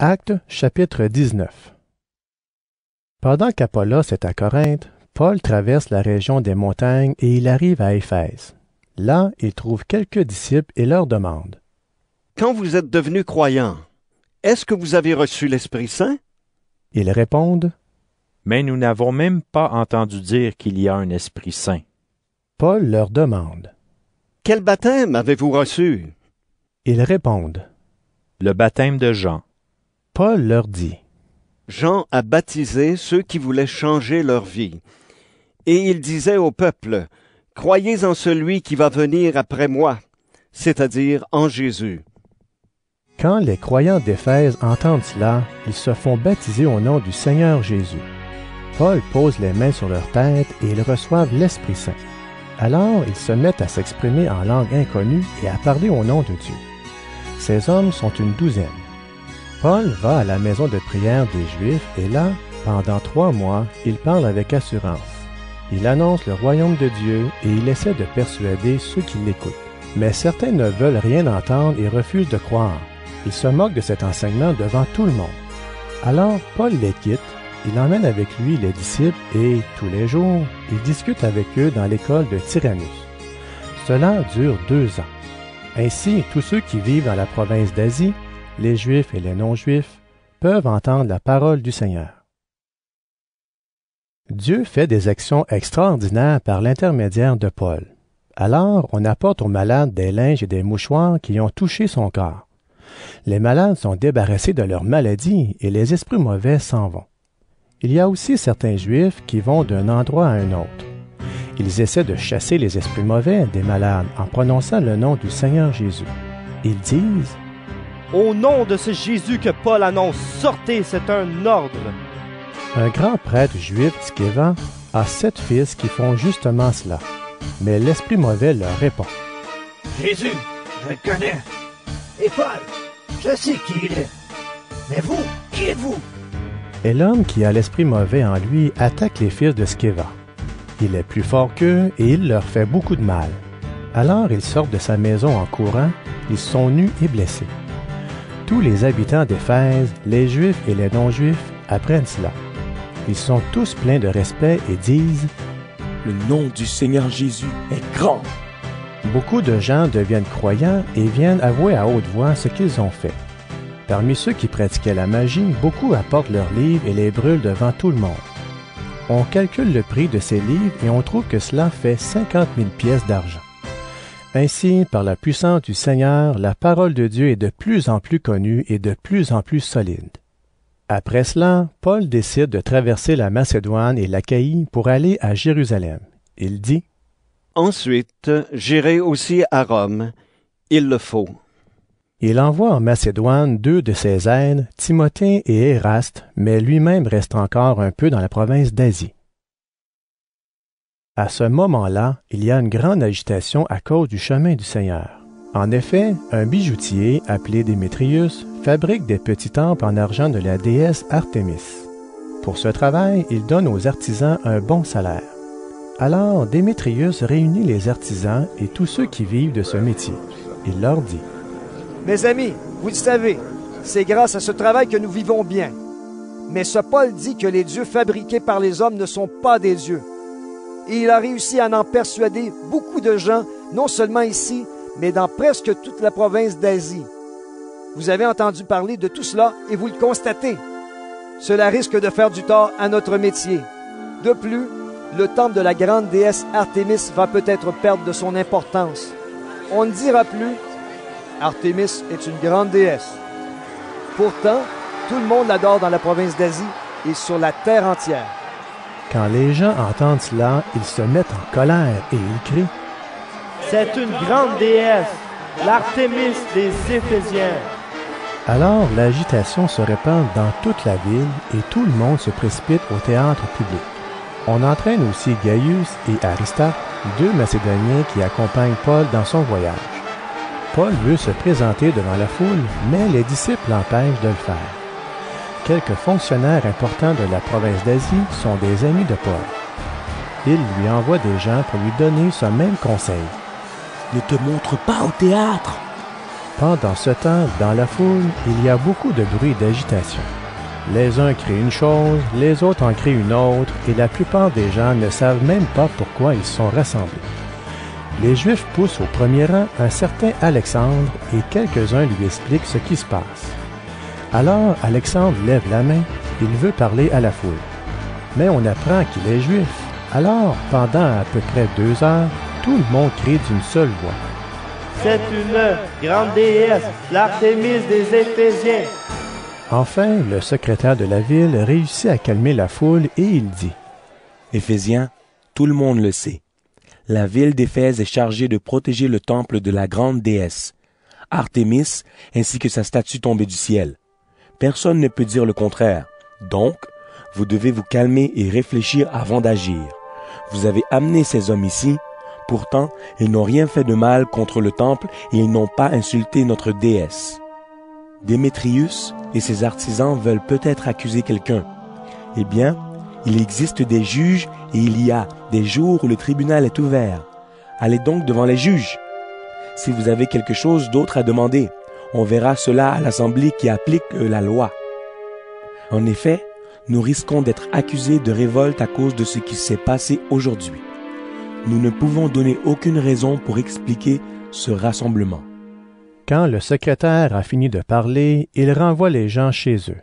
Actes, chapitre 19. Pendant qu'Apollos est à Corinthe, Paul traverse la région des montagnes et il arrive à Éphèse. Là, il trouve quelques disciples et leur demande. « Quand vous êtes devenus croyants, est-ce que vous avez reçu l'Esprit Saint? » Ils répondent. « Mais nous n'avons même pas entendu dire qu'il y a un Esprit Saint. » Paul leur demande. « Quel baptême avez-vous reçu? » Ils répondent. « Le baptême de Jean. » Paul leur dit. Jean a baptisé ceux qui voulaient changer leur vie. Et il disait au peuple, « Croyez en celui qui va venir après moi, c'est-à-dire en Jésus. » Quand les croyants d'Éphèse entendent cela, ils se font baptiser au nom du Seigneur Jésus. Paul pose les mains sur leur tête et ils reçoivent l'Esprit Saint. Alors ils se mettent à s'exprimer en langue inconnue et à parler au nom de Dieu. Ces hommes sont une douzaine. Paul va à la maison de prière des Juifs et là, pendant 3 mois, il parle avec assurance. Il annonce le royaume de Dieu et il essaie de persuader ceux qui l'écoutent. Mais certains ne veulent rien entendre et refusent de croire. Il se moque de cet enseignement devant tout le monde. Alors Paul les quitte, il emmène avec lui les disciples et, tous les jours, il discute avec eux dans l'école de Tyrannus. Cela dure 2 ans. Ainsi, tous ceux qui vivent dans la province d'Asie, les Juifs et les non-Juifs, peuvent entendre la parole du Seigneur. Dieu fait des actions extraordinaires par l'intermédiaire de Paul. Alors, on apporte aux malades des linges et des mouchoirs qui ont touché son corps. Les malades sont débarrassés de leur maladie et les esprits mauvais s'en vont. Il y a aussi certains Juifs qui vont d'un endroit à un autre. Ils essaient de chasser les esprits mauvais des malades en prononçant le nom du Seigneur Jésus. Ils disent « Au nom de ce Jésus que Paul annonce, sortez, c'est un ordre. » Un grand prêtre juif, Sceva, a 7 fils qui font justement cela. Mais l'esprit mauvais leur répond. « Jésus, je le connais. Et Paul, je sais qui il est. Mais vous, qui êtes-vous? » Et l'homme qui a l'esprit mauvais en lui attaque les fils de Sceva. Il est plus fort qu'eux et il leur fait beaucoup de mal. Alors ils sortent de sa maison en courant, ils sont nus et blessés. Tous les habitants d'Éphèse, les Juifs et les non-Juifs, apprennent cela. Ils sont tous pleins de respect et disent « Le nom du Seigneur Jésus est grand. » Beaucoup de gens deviennent croyants et viennent avouer à haute voix ce qu'ils ont fait. Parmi ceux qui pratiquaient la magie, beaucoup apportent leurs livres et les brûlent devant tout le monde. On calcule le prix de ces livres et on trouve que cela fait 50 000 pièces d'argent. Ainsi, par la puissance du Seigneur, la parole de Dieu est de plus en plus connue et de plus en plus solide. Après cela, Paul décide de traverser la Macédoine et l'Achaïe pour aller à Jérusalem. Il dit « Ensuite, j'irai aussi à Rome. Il le faut. » Il envoie en Macédoine 2 de ses aides, Timothée et Éraste, mais lui-même reste encore un peu dans la province d'Asie. À ce moment-là, il y a une grande agitation à cause du chemin du Seigneur. En effet, un bijoutier, appelé Démétrius, fabrique des petits temples en argent de la déesse Artémis. Pour ce travail, il donne aux artisans un bon salaire. Alors, Démétrius réunit les artisans et tous ceux qui vivent de ce métier. Il leur dit « Mes amis, vous le savez, c'est grâce à ce travail que nous vivons bien. Mais ce Paul dit que les dieux fabriqués par les hommes ne sont pas des dieux. Et il a réussi à en persuader beaucoup de gens, non seulement ici, mais dans presque toute la province d'Asie. Vous avez entendu parler de tout cela et vous le constatez. Cela risque de faire du tort à notre métier. De plus, le temple de la grande déesse Artémis va peut-être perdre de son importance. On ne dira plus « Artémis est une grande déesse ». Pourtant, tout le monde l'adore dans la province d'Asie et sur la terre entière. Quand les gens entendent cela, ils se mettent en colère et ils crient « C'est une grande déesse, l'Artémis des Éphésiens. » Alors l'agitation se répand dans toute la ville et tout le monde se précipite au théâtre public. On entraîne aussi Gaius et Aristarque, 2 Macédoniens qui accompagnent Paul dans son voyage. Paul veut se présenter devant la foule, mais les disciples l'empêchent de le faire. Quelques fonctionnaires importants de la province d'Asie sont des amis de Paul. Ils lui envoient des gens pour lui donner ce même conseil. Ne te montre pas au théâtre. Pendant ce temps, dans la foule, il y a beaucoup de bruit et d'agitation. Les uns crient une chose, les autres en crient une autre, et la plupart des gens ne savent même pas pourquoi ils sont rassemblés. Les Juifs poussent au premier rang un certain Alexandre et quelques-uns lui expliquent ce qui se passe. Alors Alexandre lève la main, il veut parler à la foule. Mais on apprend qu'il est juif. Alors, pendant à peu près 2 heures, tout le monde crie d'une seule voix. C'est une grande déesse, l'Artémis des Éphésiens. Enfin, le secrétaire de la ville réussit à calmer la foule et il dit: Éphésiens, tout le monde le sait. La ville d'Éphèse est chargée de protéger le temple de la grande déesse, Artémis, ainsi que sa statue tombée du ciel. Personne ne peut dire le contraire. Donc, vous devez vous calmer et réfléchir avant d'agir. Vous avez amené ces hommes ici. Pourtant, ils n'ont rien fait de mal contre le temple et ils n'ont pas insulté notre déesse. Démétrius et ses artisans veulent peut-être accuser quelqu'un. Eh bien, il existe des juges et il y a des jours où le tribunal est ouvert. Allez donc devant les juges. Si vous avez quelque chose d'autre à demander, on verra cela à l'assemblée qui applique la loi. En effet, nous risquons d'être accusés de révolte à cause de ce qui s'est passé aujourd'hui. Nous ne pouvons donner aucune raison pour expliquer ce rassemblement. Quand le secrétaire a fini de parler, il renvoie les gens chez eux.